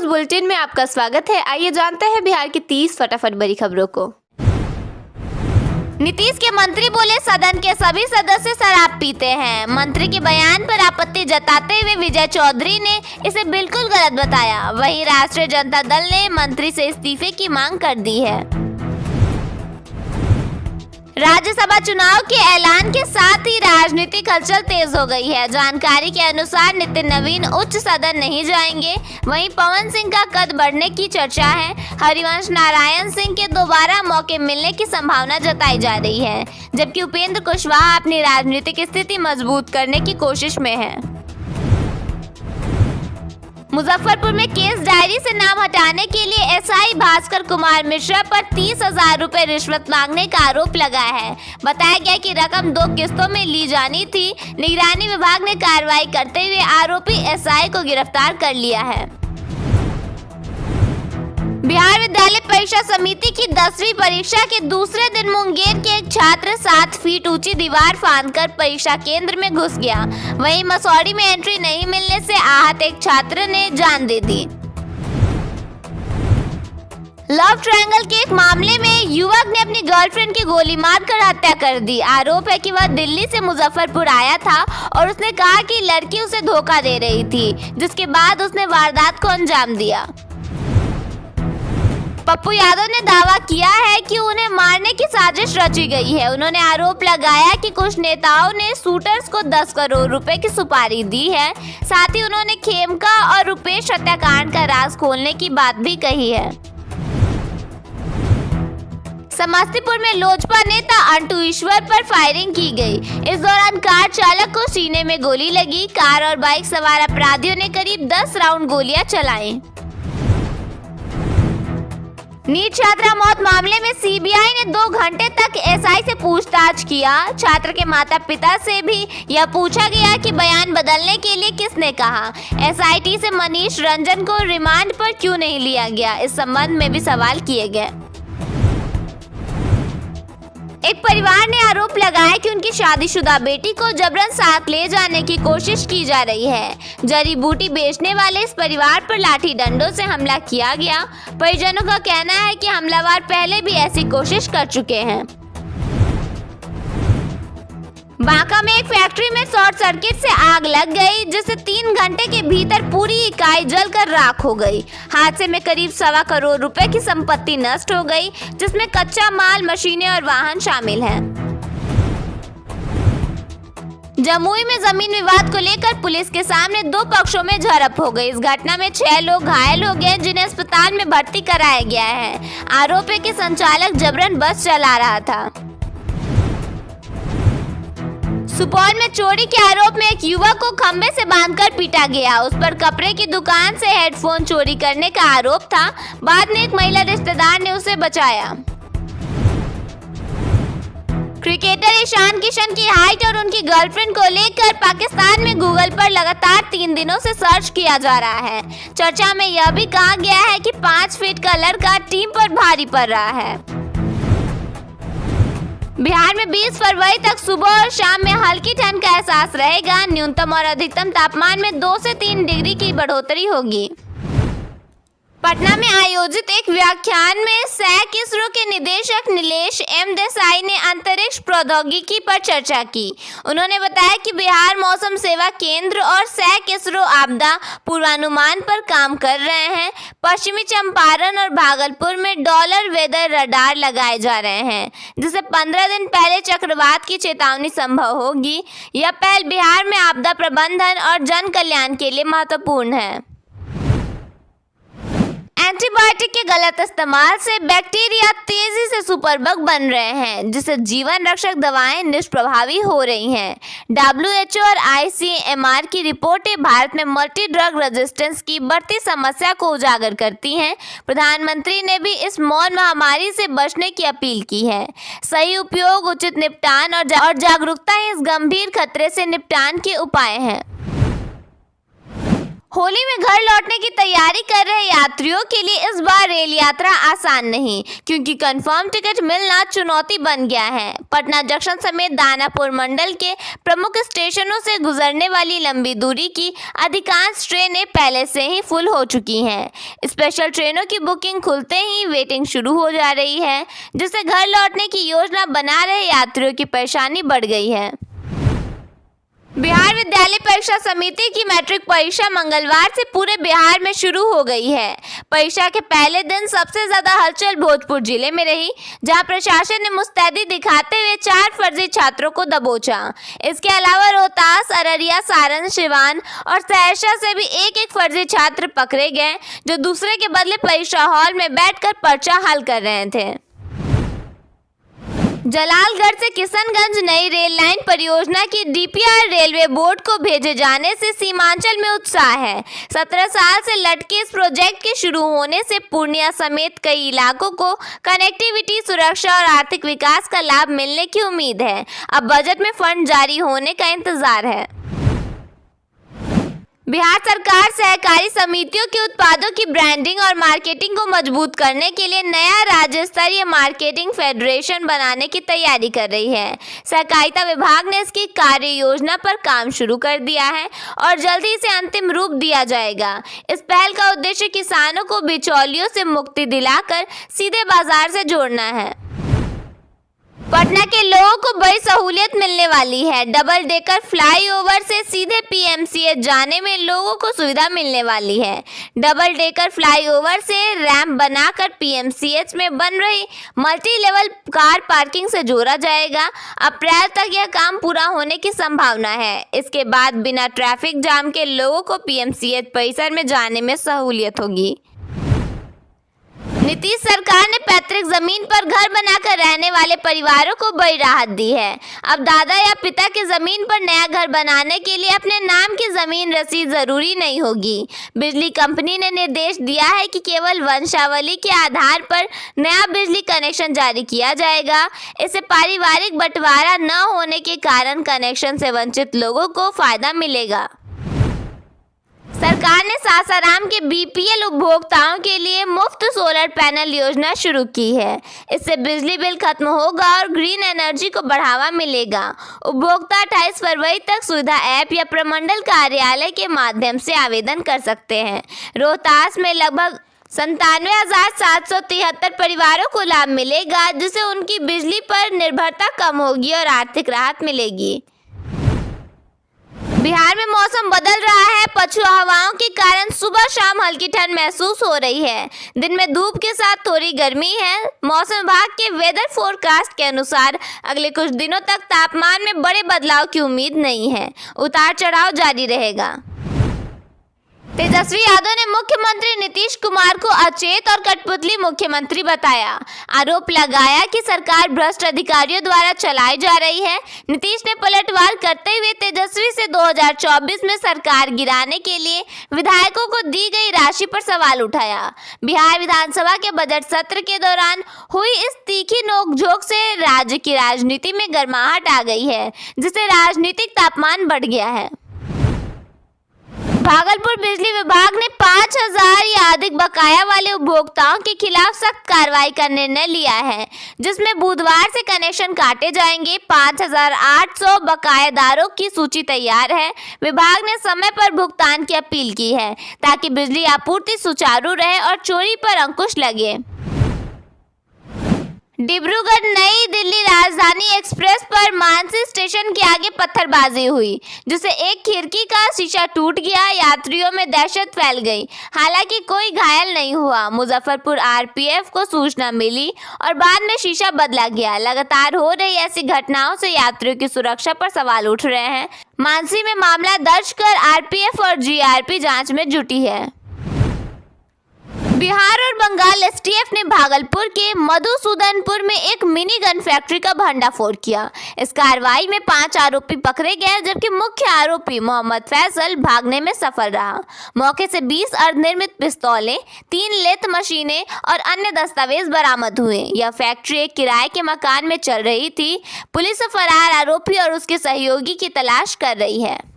News bulletin में आपका स्वागत है। आइए जानते हैं बिहार की 30 फटाफट बड़ी खबरों को। नीतीश के मंत्री बोले सदन के सभी सदस्य शराब पीते हैं। मंत्री के बयान पर आपत्ति जताते हुए विजय चौधरी ने इसे बिल्कुल गलत बताया। वहीं राष्ट्रीय जनता दल ने मंत्री से इस्तीफे की मांग कर दी है। राज्यसभा चुनाव के ऐलान के साथ ही राजनीतिक हलचल तेज हो गई है। जानकारी के अनुसार नितिन नवीन उच्च सदन नहीं जाएंगे। वहीं पवन सिंह का कद बढ़ने की चर्चा है। हरिवंश नारायण सिंह के दोबारा मौके मिलने की संभावना जताई जा रही है, जबकि उपेंद्र कुशवाहा अपनी राजनीतिक स्थिति मजबूत करने की कोशिश में है। मुजफ्फरपुर में केस डायरी से नाम हटाने के लिए एसआई भास्कर कुमार मिश्रा पर 30,000 रुपए रिश्वत मांगने का आरोप लगा है। बताया गया कि रकम 2 किस्तों में ली जानी थी। निगरानी विभाग ने कार्रवाई करते हुए आरोपी एसआई को गिरफ्तार कर लिया है। बिहार विद्यालय परीक्षा समिति की 10वीं परीक्षा के दूसरे दिन मुंगेर के एक छात्र 7 फीट ऊंची दीवार फांदकर परीक्षा केंद्र में घुस गया। वहीं मसौड़ी में एंट्री नहीं मिलने से आहत एक छात्र ने जान दे दी। लव ट्रायंगल के एक मामले में युवक ने अपनी गर्लफ्रेंड की गोली मारकर हत्या कर दी। आरोप है कि वह दिल्ली से मुजफ्फरपुर आया था और उसने कहा कि लड़की उसे धोखा दे रही थी, जिसके बाद उसने वारदात को अंजाम दिया। पप्पू यादव ने दावा किया है कि उन्हें मारने की साजिश रची गई है। उन्होंने आरोप लगाया कि कुछ नेताओं ने शूटर्स को 10 करोड़ रुपए की सुपारी दी है। साथ ही उन्होंने खेमका और रुपेश हत्याकांड का राज खोलने की बात भी कही है। समस्तीपुर में लोजपा नेता अंटू ईश्वर पर फायरिंग की गई। इस दौरान कार चालक को सीने में गोली लगी। कार और बाइक सवार अपराधियों ने करीब 10 राउंड गोलियां चलाई। नीट छात्रा मौत मामले में सीबीआई ने 2 घंटे तक एसआई से पूछताछ किया। छात्र के माता पिता से भी यह पूछा गया कि बयान बदलने के लिए किसने कहा। एसआईटी से मनीष रंजन को रिमांड पर क्यों नहीं लिया गया, इस संबंध में भी सवाल किए गए। एक परिवार ने आरोप लगाया कि उनकी शादीशुदा बेटी को जबरन साथ ले जाने की कोशिश की जा रही है। जड़ी बूटी बेचने वाले इस परिवार पर लाठी डंडों से हमला किया गया। परिजनों का कहना है कि हमलावर पहले भी ऐसी कोशिश कर चुके हैं। बांका में एक फैक्ट्री में शॉर्ट सर्किट से आग लग गई, जिससे 3 घंटे के भीतर पूरी इकाई जलकर राख हो गई। हादसे में करीब 1.25 करोड़ रुपए की संपत्ति नष्ट हो गई, जिसमें कच्चा माल, मशीनें और वाहन शामिल हैं। जमुई में जमीन विवाद को लेकर पुलिस के सामने 2 पक्षों में झड़प हो गई। इस घटना में 6 लोग घायल हो गए, जिन्हें अस्पताल में भर्ती कराया गया है। आरोप है कि संचालक जबरन बस चला रहा था। सुपौल में चोरी के आरोप में एक युवक को खंबे से बांधकर पीटा गया। उस पर कपड़े की दुकान से हेडफोन चोरी करने का आरोप था। बाद में एक महिला रिश्तेदार ने उसे बचाया। क्रिकेटर ईशान किशन की हाइट और उनकी गर्लफ्रेंड को लेकर पाकिस्तान में गूगल पर लगातार 3 दिनों से सर्च किया जा रहा है। चर्चा में यह भी कहा गया है कि 5 फीट का लड़का टीम पर भारी पड़ रहा है। बिहार में 20 फरवरी तक सुबह और शाम में हल्की ठंड का एहसास रहेगा। न्यूनतम और अधिकतम तापमान में 2 से 3 डिग्री की बढ़ोतरी होगी। पटना में आयोजित एक व्याख्यान में सैक इसरो के निदेशक नीलेश एम देसाई ने अंतरिक्ष प्रौद्योगिकी पर चर्चा की। उन्होंने बताया कि बिहार मौसम सेवा केंद्र और सैक इसरो आपदा पूर्वानुमान पर काम कर रहे हैं। पश्चिमी चंपारण और भागलपुर में डॉलर वेदर रडार लगाए जा रहे हैं, जिससे 15 दिन पहले चक्रवात की चेतावनी संभव होगी। यह पहल बिहार में आपदा प्रबंधन और जन कल्याण के लिए महत्वपूर्ण है। एंटीबायोटिक के गलत इस्तेमाल से बैक्टीरिया तेजी से सुपरबग बन रहे हैं, जिससे जीवन रक्षक दवाएं निष्प्रभावी हो रही हैं। WHO और ICMR की रिपोर्टें भारत में मल्टी ड्रग रेजिस्टेंस की बढ़ती समस्या को उजागर करती हैं। प्रधानमंत्री ने भी इस मौन महामारी से बचने की अपील की है। सही उपयोग, उचित निपटान और जागरूकता इस गंभीर खतरे से निपटान के उपाय हैं। होली में घर लौटने की तैयारी कर रहे यात्रियों के लिए इस बार रेल यात्रा आसान नहीं, क्योंकि कंफर्म टिकट मिलना चुनौती बन गया है। पटना जंक्शन समेत दानापुर मंडल के प्रमुख स्टेशनों से गुजरने वाली लंबी दूरी की अधिकांश ट्रेनें पहले से ही फुल हो चुकी हैं। स्पेशल ट्रेनों की बुकिंग खुलते ही वेटिंग शुरू हो जा रही है, जिससे घर लौटने की योजना बना रहे यात्रियों की परेशानी बढ़ गई है। बिहार विद्यालय परीक्षा समिति की मैट्रिक परीक्षा मंगलवार से पूरे बिहार में शुरू हो गई है। परीक्षा के पहले दिन सबसे ज्यादा हलचल भोजपुर जिले में रही, जहां प्रशासन ने मुस्तैदी दिखाते हुए 4 फर्जी छात्रों को दबोचा। इसके अलावा रोहतास, अररिया, सारण, सिवान और सहरसा से भी एक फर्जी छात्र पकड़े गए, जो दूसरे के बदले परीक्षा हॉल में बैठकर पर्चा हल कर रहे थे। जलालगढ़ से किशनगंज नई रेल लाइन परियोजना की डीपीआर रेलवे बोर्ड को भेजे जाने से सीमांचल में उत्साह है। 17 साल से लटके इस प्रोजेक्ट के शुरू होने से पूर्णिया समेत कई इलाकों को कनेक्टिविटी, सुरक्षा और आर्थिक विकास का लाभ मिलने की उम्मीद है। अब बजट में फंड जारी होने का इंतजार है। बिहार सरकार सहकारी समितियों के उत्पादों की ब्रांडिंग और मार्केटिंग को मजबूत करने के लिए नया राज्य स्तरीय मार्केटिंग फेडरेशन बनाने की तैयारी कर रही है। सहकारिता विभाग ने इसकी कार्य योजना पर काम शुरू कर दिया है और जल्द ही इसे अंतिम रूप दिया जाएगा। इस पहल का उद्देश्य किसानों को बिचौलियों से मुक्ति दिलाकर सीधे बाजार से जोड़ना है। पटना के लोगों को बड़ी सहूलियत मिलने वाली है। डबल डेकर फ्लाईओवर से सीधे पीएमसीएच जाने में लोगों को सुविधा मिलने वाली है। डबल डेकर फ्लाईओवर से रैंप बनाकर पीएमसीएच में बन रही मल्टी लेवल कार पार्किंग से जोड़ा जाएगा। अप्रैल तक यह काम पूरा होने की संभावना है। इसके बाद बिना ट्रैफिक जाम के लोगों को पीएमसीएच परिसर में जाने में सहूलियत होगी। नीतीश सरकार ने पैतृक जमीन पर घर बनाकर रहने वाले परिवारों को बड़ी राहत दी है। अब दादा या पिता की जमीन पर नया घर बनाने के लिए अपने नाम की जमीन रसीद जरूरी नहीं होगी। बिजली कंपनी ने निर्देश दिया है कि केवल वंशावली के आधार पर नया बिजली कनेक्शन जारी किया जाएगा। इससे पारिवारिक बंटवारा न होने के कारण कनेक्शन से वंचित लोगों को फायदा मिलेगा। सरकार ने सासाराम के बीपीएल उपभोक्ताओं के लिए मुफ्त सोलर पैनल योजना शुरू की है। इससे बिजली बिल खत्म होगा और ग्रीन एनर्जी को बढ़ावा मिलेगा। उपभोक्ता 28 फरवरी तक सुविधा ऐप या प्रमंडल कार्यालय के माध्यम से आवेदन कर सकते हैं। रोहतास में लगभग 97,773 परिवारों को लाभ मिलेगा, जिससे उनकी बिजली पर निर्भरता कम होगी और आर्थिक राहत मिलेगी। बिहार में मौसम बदल रहा है। पछुआ हवाओं के कारण सुबह शाम हल्की ठंड महसूस हो रही है। दिन में धूप के साथ थोड़ी गर्मी है। मौसम विभाग के वेदर फोरकास्ट के अनुसार अगले कुछ दिनों तक तापमान में बड़े बदलाव की उम्मीद नहीं है। उतार चढ़ाव जारी रहेगा। तेजस्वी यादव ने मुख्यमंत्री नीतीश कुमार को अचेत और कठपुतली मुख्यमंत्री बताया। आरोप लगाया कि सरकार भ्रष्ट अधिकारियों द्वारा चलाई जा रही है। नीतीश ने पलटवार करते हुए तेजस्वी से 2024 में सरकार गिराने के लिए विधायकों को दी गई राशि पर सवाल उठाया। बिहार विधानसभा के बजट सत्र के दौरान हुई इस तीखी नोकझोंक से राज्य की राजनीति में गर्माहट आ गई है, जिससे राजनीतिक तापमान बढ़ गया है। भागलपुर बिजली विभाग ने 5,000 या अधिक बकाया वाले उपभोक्ताओं के खिलाफ सख्त कार्रवाई का निर्णय लिया है, जिसमें बुधवार से कनेक्शन काटे जाएंगे। 5,800 बकायादारों की सूची तैयार है। विभाग ने समय पर भुगतान की अपील की है, ताकि बिजली आपूर्ति सुचारू रहे और चोरी पर अंकुश लगे। डिब्रूगढ़ नई दिल्ली राजधानी एक्सप्रेस पर मानसी स्टेशन के आगे पत्थरबाजी हुई, जिससे एक खिड़की का शीशा टूट गया। यात्रियों में दहशत फैल गई, हालांकि कोई घायल नहीं हुआ। मुजफ्फरपुर आरपीएफ को सूचना मिली और बाद में शीशा बदला गया। लगातार हो रही ऐसी घटनाओं से यात्रियों की सुरक्षा पर सवाल उठ रहे हैं। मानसी में मामला दर्ज कर आरपीएफ और जीआरपी जांच में जुटी है। बिहार और बंगाल एसटीएफ ने भागलपुर के मधुसूदनपुर में एक मिनी गन फैक्ट्री का भंडाफोड़ किया। इस कार्रवाई में 5 आरोपी पकड़े गए, जबकि मुख्य आरोपी मोहम्मद फैसल भागने में सफल रहा। मौके से 20 अर्धनिर्मित पिस्तौलें, 3 लेथ मशीनें और अन्य दस्तावेज बरामद हुए। यह फैक्ट्री एक किराए के मकान में चल रही थी। पुलिस फरार आरोपी और उसके सहयोगी की तलाश कर रही है।